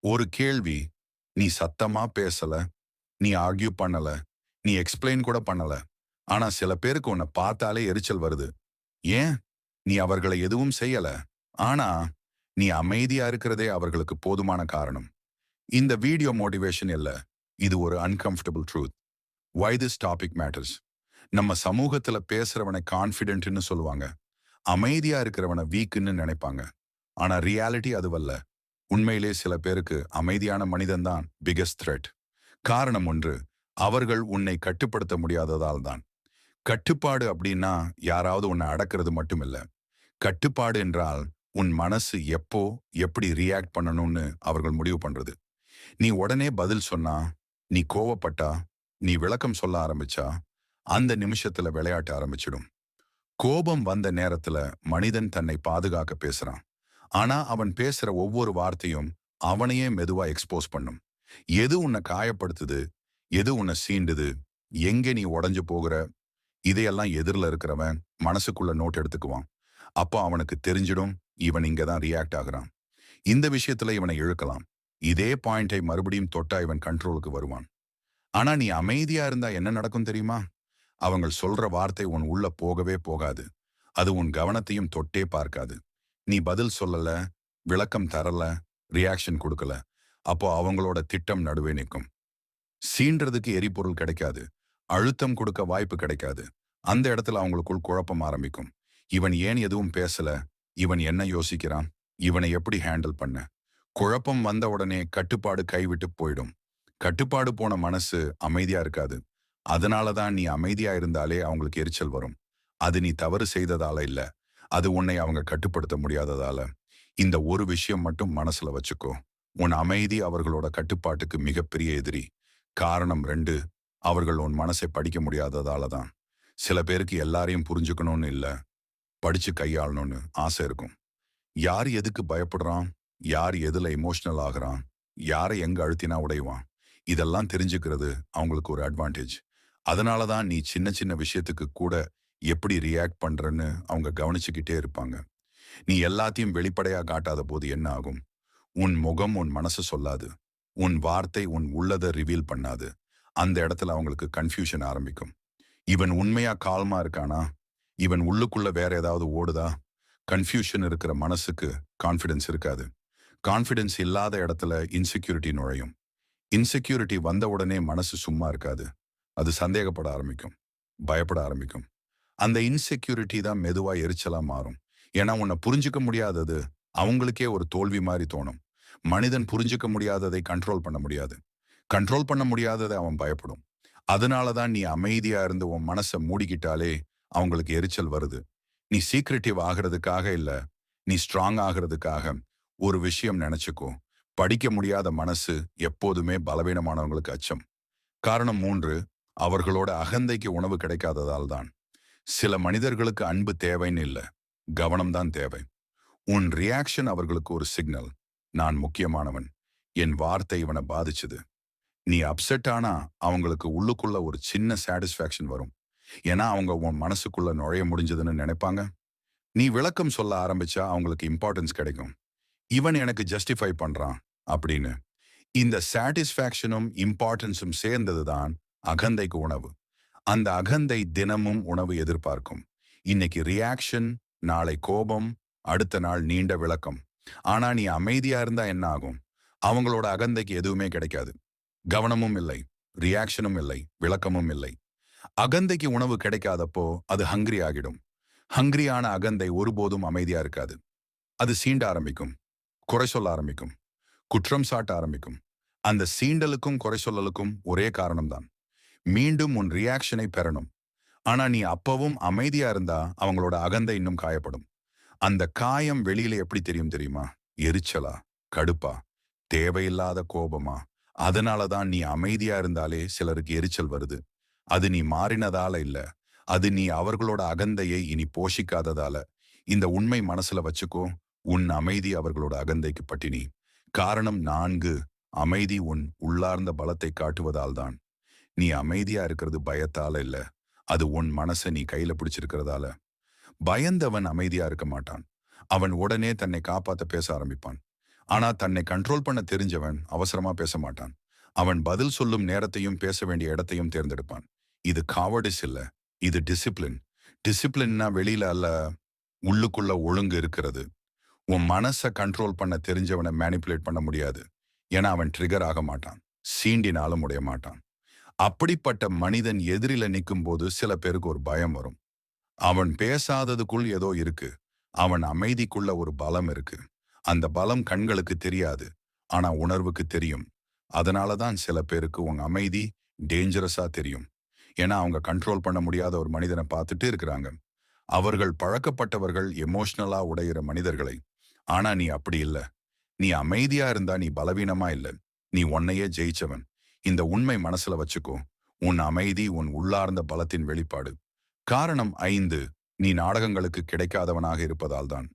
ஒரு கேள்வி, நீ சத்தமா பேசல, நீ ஆர்கியூ பண்ணல, நீ எக்ஸ்பிளைன் கூட பண்ணல. ஆனா சில பேருக்கு உன்னை பார்த்தாலே எரிச்சல் வருது. ஏன்? நீ அவர்களை எதுவும் செய்யல. ஆனா நீ அமைதியா இருக்கிறதே அவர்களுக்கு போதுமான காரணம். இந்த வீடியோ மோட்டிவேஷன் இல்ல. இது ஒரு uncomfortable truth. Why this topic matters. நம்ம சமூகத்துல பேசுறவனை கான்ஃபிடென்ட்னு சொல்லுவாங்க. அமைதியா இருக்கிறவனை வீக்குன்னு நினைப்பாங்க. ஆனா ரியாலிட்டி அதுவல்ல. உண்மையிலே சில பேருக்கு அமைதியான மனிதன்தான் பிகெஸ்ட் த்ரெட். காரணம் ஒன்று, அவர்கள் உன்னை கட்டுப்படுத்த முடியாததால் தான். கட்டுப்பாடு அப்படின்னா யாராவது உன்னை அடக்கிறது மட்டும் இல்ல. கட்டுப்பாடு என்றால் உன் மனசு எப்போ எப்படி ரியாக்ட் பண்ணணும்னு அவர்கள் முடிவு பண்றது. நீ உடனே பதில் சொன்னா, நீ கோவப்பட்டா, நீ விளக்கம் சொல்ல ஆரம்பிச்சா, அந்த நிமிஷத்துல விளையாட்ட ஆரம்பிச்சிடும். கோபம் வந்த நேரத்துல மனிதன் தன்னை பாதுகாக்க பேசுறான். ஆனா அவன் பேசுற ஒவ்வொரு வார்த்தையும் அவனையே மெதுவா எக்ஸ்போஸ் பண்ணும். எது உன்னை காயப்படுத்துது, எது உன்னை சீண்டுது, எங்க நீ உடைஞ்சு போகிற, இதையெல்லாம் எதிரில இருக்கிறவன் மனசுக்குள்ள நோட் எடுத்துக்குவான். அப்போ அவனுக்கு தெரிஞ்சிடும், இவன் இங்கதான் ரியாக்ட் ஆகுறான். இந்த விஷயத்துல இவனை இழுக்கலாம். இதே பாயிண்டை மறுபடியும் தொட்டா இவன் கண்ட்ரோலுக்கு வருவான். ஆனா நீ அமைதியா இருந்தா என்ன நடக்கும் தெரியுமா? அவங்க சொல்ற வார்த்தை உன் உள்ள போகவே போகாது. அது உன் கவனத்தையும் தொட்டே பார்க்காது. நீ பதில் சொல்லல, விளக்கம் தரல, ரியாக்ஷன் கொடுக்கல. அப்போ அவங்களோட திட்டம் நடுவே நிற்கும். சீன்றதுக்கு எரிபொருள் கிடைக்காது. அழுத்தம் கொடுக்க வாய்ப்பு கிடைக்காது. அந்த இடத்துல அவங்களுக்குள் குழப்பம் ஆரம்பிக்கும். இவன் ஏன் எதுவும் பேசல? இவன் என்ன யோசிக்கிறான்? இவனை எப்படி ஹேண்டில் பண்ண? குழப்பம் வந்த உடனே கட்டுப்பாடு கைவிட்டு போயிடும். கட்டுப்பாடு போன மனசு அமைதியா இருக்காது. அதனாலதான் நீ அமைதியா இருந்தாலே அவங்களுக்கு எரிச்சல் வரும். அது நீ தவறு செய்ததால இல்ல. அது உன்னை அவங்க கட்டுப்படுத்த முடியாததால. இந்த ஒரு விஷயம் மட்டும் மனசுல வச்சுக்கோ. உன் அமைதி அவர்களோட கட்டுப்பாட்டுக்கு மிகப்பெரிய எதிரி. காரணம் 2, அவர்கள் உன் மனசை படிக்க முடியாததால தான். சில பேருக்கு எல்லாரையும் புரிஞ்சுக்கணும்னு இல்ல, படிச்சு கையாளணும்னு ஆசை இருக்கும். யார் எதுக்கு பயப்படுறான், யார் எதுல எமோஷனல் ஆகுறான், யாரை எங்க அழுத்தினா உடைவான், இதெல்லாம் தெரிஞ்சுக்கிறது அவங்களுக்கு ஒரு அட்வான்டேஜ். அதனாலதான் நீ சின்ன சின்ன விஷயத்துக்கு கூட எப்படி ரியாக்ட் பண்றன்னு அவங்க கவனிச்சுக்கிட்டே இருப்பாங்க. நீ எல்லாத்தையும் வெளிப்படையா காட்டாத போது என்ன ஆகும்? உன் முகம் உன் மனசு சொல்லாது. உன் வார்த்தை உன் உள்ளதை ரிவீல் பண்ணாது. அந்த இடத்துல அவங்களுக்கு கன்ஃபியூஷன் ஆரம்பிக்கும். இவன் உண்மையா கால்மா இருக்கானா? இவன் உள்ளுக்குள்ள வேற ஏதாவது ஓடுதா? கன்ஃபியூஷன் இருக்கிற மனசுக்கு கான்ஃபிடன்ஸ் இருக்காது. கான்ஃபிடன்ஸ் இல்லாத இடத்துல இன்செக்யூரிட்டி நுழையும். இன்செக்யூரிட்டி வந்த உடனே மனசு சும்மா இருக்காது. அது சந்தேகப்பட ஆரம்பிக்கும், பயப்பட ஆரம்பிக்கும். அந்த இன்செக்யூரிட்டி தான் மெதுவா எரிச்சலா மாறும். ஏன்னா உன்னை புரிஞ்சுக்க முடியாதது அவங்களுக்கே ஒரு தோல்வி மாதிரி தோணும். மனிதன் புரிஞ்சுக்க முடியாததை கண்ட்ரோல் பண்ண முடியாது. கண்ட்ரோல் பண்ண முடியாததை அவன் பயப்படும். அதனாலதான் நீ அமைதியா இருந்து உன் மனசை மூடிக்கிட்டாலே அவங்களுக்கு எரிச்சல் வருது. நீ சீக்ரெட்டிவ் ஆகிறதுக்காக இல்ல, நீ ஸ்ட்ராங் ஆகிறதுக்காக. ஒரு விஷயம் நினைச்சுக்கோ, படிக்க முடியாத மனசு எப்போதுமே பலவீனமானவங்களுக்கு அச்சம். காரணம் 3, அவர்களோட அகந்தைக்கு உணவு கிடைக்காததால் தான். சில மனிதர்களுக்கு அன்பு தேவைன்னு இல்ல, கவனம்தான் தேவை. உன் ரியாக்ஷன் அவர்களுக்கு ஒரு சிக்னல். நான் முக்கியமானவன், என் வார்த்தை இவனை பாதிச்சுது. நீ அப்செட் ஆனா அவங்களுக்கு உள்ளுக்குள்ள ஒரு சின்ன சாட்டிஸ்ஃபேக்ஷன் வரும். ஏன்னா அவங்க உன் மனசுக்குள்ள நுழைய முடிஞ்சதுன்னு நினைப்பாங்க. நீ விளக்கம் சொல்ல ஆரம்பிச்சா அவங்களுக்கு இம்பார்ட்டன்ஸ் கிடைக்கும். இவன் எனக்கு ஜஸ்டிஃபை பண்றான் அப்படின்னு. இந்த சாட்டிஸ்ஃபேக்ஷனும் இம்பார்ட்டன்ஸும் சேர்ந்ததுதான் அகந்தைக்கு உணவு. அந்த அகந்தை தினமும் உணவு எதிர்பார்க்கும். இன்னைக்கு ரியாக்ஷன், நாளை கோபம், அடுத்த நாள் நீண்ட விளக்கம். ஆனா நீ அமைதியா இருந்தா என்ன ஆகும்? அவங்களோட அகந்தைக்கு எதுவுமே கிடைக்காது. கவனமும் இல்லை, ரியாக்ஷனும் இல்லை, விளக்கமும் இல்லை. அகந்தைக்கு உணவு கிடைக்காதப்போ அது ஹங்கிரி ஆகிடும். ஹங்கிரியான அகந்தை ஒருபோதும் அமைதியா இருக்காது. அது சீண்ட ஆரம்பிக்கும், குறை சொல்ல ஆரம்பிக்கும், குற்றம் சாட்ட ஆரம்பிக்கும். அந்த சீண்டலுக்கும் குறை சொல்லலுக்கும் ஒரே காரணம்தான், மீண்டும் உன் ரியாக்ஷனை பெறணும். ஆனா நீ அப்பவும் அமைதியா இருந்தா அவங்களோட அகந்தை இன்னும் காயப்படும். அந்த காயம் வெளியில எப்படி தெரியும் தெரியுமா? எரிச்சலா, கடுப்பா, தேவையில்லாத கோபமா? அதனாலதான் நீ அமைதியா இருந்தாலே சிலருக்கு எரிச்சல் வருது. அது நீ மாறினதால இல்ல, அது நீ அவர்களோட அகந்தையை இனி போஷிக்காததால. இந்த உண்மை மனசுல வச்சுக்கோ. உன் அமைதி அவர்களோட அகந்தைக்கு பட்டினி. காரணம் 4, அமைதி உன் உள்ளார்ந்த பலத்தை காட்டுவதால் தான். நீ அமைதியா இருக்கிறது பயத்தால இல்ல, அது உன் மனசை நீ கையில பிடிச்சிருக்கிறதால. பயந்தவன் அமைதியா இருக்க மாட்டான். அவன் உடனே தன்னை காப்பாத்த பேச ஆரம்பிப்பான். ஆனா தன்னை கண்ட்ரோல் பண்ண தெரிஞ்சவன் அவசரமா பேச மாட்டான். அவன் பதில் சொல்லும் நேரத்தையும் பேச வேண்டிய இடத்தையும் தேர்ந்தெடுப்பான். இது காவர்டிஸ் இல்ல. இது டிசிப்ளின். டிசிப்ளின்னா வெளியில அல்ல, உள்ளுக்குள்ள ஒழுங்கு இருக்கிறது. உன் மனச கண்ட்ரோல் பண்ண தெரிஞ்சவனை மேனிப்புலேட் பண்ண முடியாது. ஏன்னா அவன் ட்ரிகர் ஆக மாட்டான். சீண்டினாலும் உடைய மாட்டான். அப்படிப்பட்ட மனிதன் எதிரில நிக்கும்போது சில பேருக்கு ஒரு பயம் வரும். அவன் பேசாததுக்குள் ஏதோ இருக்கு. அவன் அமைதிக்குள்ள ஒரு பலம் இருக்கு. அந்த பலம் கண்களுக்கு தெரியாது. ஆனா உணர்வுக்கு தெரியும். அதனால தான் சில பேருக்கு உங்க அமைதி டேஞ்சரஸா தெரியும். ஏன்னா அவங்க கண்ட்ரோல் பண்ண முடியாத ஒரு மனிதனை பார்த்துட்டு இருக்கிறாங்க. அவர்கள் பழக்கப்பட்டவர்கள் எமோஷனலா உடையிற மனிதர்களை. ஆனா நீ அப்படி இல்ல. நீ அமைதியா இருந்தா நீ பலவீனமா இல்ல. நீ உன்னையே ஜெயிச்சவன். இந்த உண்மை மனசுல வச்சுக்கோ. உன் அமைதி உன் உள்ளார்ந்த பலத்தின் வெளிப்பாடு. காரணம் 5. நீ நாடகங்களுக்கு கிடைக்காதவனாக இருப்பதால் தான்.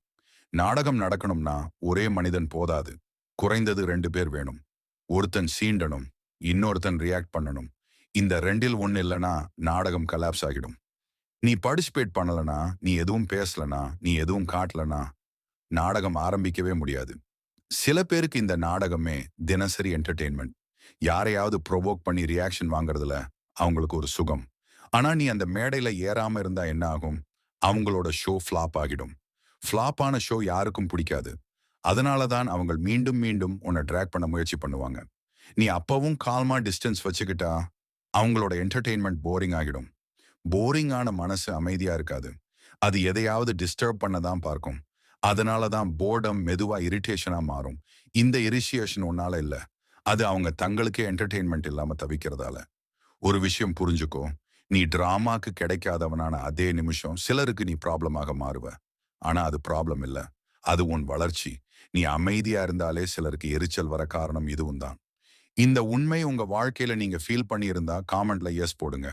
நாடகம் நடக்கணும்னா ஒரே மனிதன் போதாது. குறைந்தது 2 பேர் வேணும். ஒருத்தன் சீண்டணும், இன்னொருத்தன் ரியாக்ட் பண்ணணும். இந்த 2ல் ஒண்ணு இல்லனா நாடகம் கலாப்ஸ் ஆகிடும். நீ பார்ட்டிசிபேட் பண்ணலனா, நீ எதுவும் பேசலனா, நீ எதுவும் காட்டலனா, நாடகம் ஆரம்பிக்கவே முடியாது. சில பேருக்கு இந்த நாடகமே தினசரி என்டர்டெயின்மெண்ட். யாரையாவது ப்ரொவோக் பண்ணி ரியாக்ஷன் வாங்குறதுல அவங்களுக்கு ஒரு சுகம். ஆனா நீ அந்த மேடையில ஏறாம இருந்தா என்ன ஆகும்? அவங்களோட ஷோ ஃப்ளாப் ஆகிடும். ஃப்ளாப் ஆன ஷோ யாருக்கும் பிடிக்காது. அதனால தான் அவங்க மீண்டும் மீண்டும் உன்னை ட்ராக் பண்ண முயற்சி பண்ணுவாங்க. நீ அப்பவும் கால்மா டிஸ்டன்ஸ் வச்சுக்கிட்டா அவங்களோட என்டர்டெயின்மெண்ட் போரிங் ஆகிடும். போரிங்கான மனசு அமைதியா இருக்காது. அது எதையாவது டிஸ்டர்ப் பண்ண தான் பார்க்கும். அதனால தான் போர்டம் மெதுவா இரிட்டேஷனா மாறும். இந்த இரிஷியேஷன் உன்னால இல்ல. அது அவங்க தங்களுக்கே என்டர்டெயின்மெண்ட் இல்லாம தவிக்கிறதால. ஒரு விஷயம் புரிஞ்சுக்கோ. நீ டிராமாக்கு கிடைக்காதவனான அதே நிமிஷம் சிலருக்கு நீ ப்ராப்ளமாக மாறுவ. ஆனா அது ப்ராப்ளம் இல்ல. அது உன் வளர்ச்சி. நீ அமைதியா இருந்தாலே சிலருக்கு எரிச்சல் வர காரணம் இதுவும் தான். இந்த உண்மை உங்க வாழ்க்கையில நீங்க ஃபீல் பண்ணியிருந்தா காமெண்ட்ல எஸ் போடுங்க.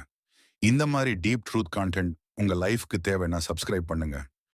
இந்த மாதிரி டீப் ட்ரூத் கான்டென்ட் உங்க லைஃப்க்கு தேவைன்னா சப்ஸ்கிரைப் பண்ணுங்க.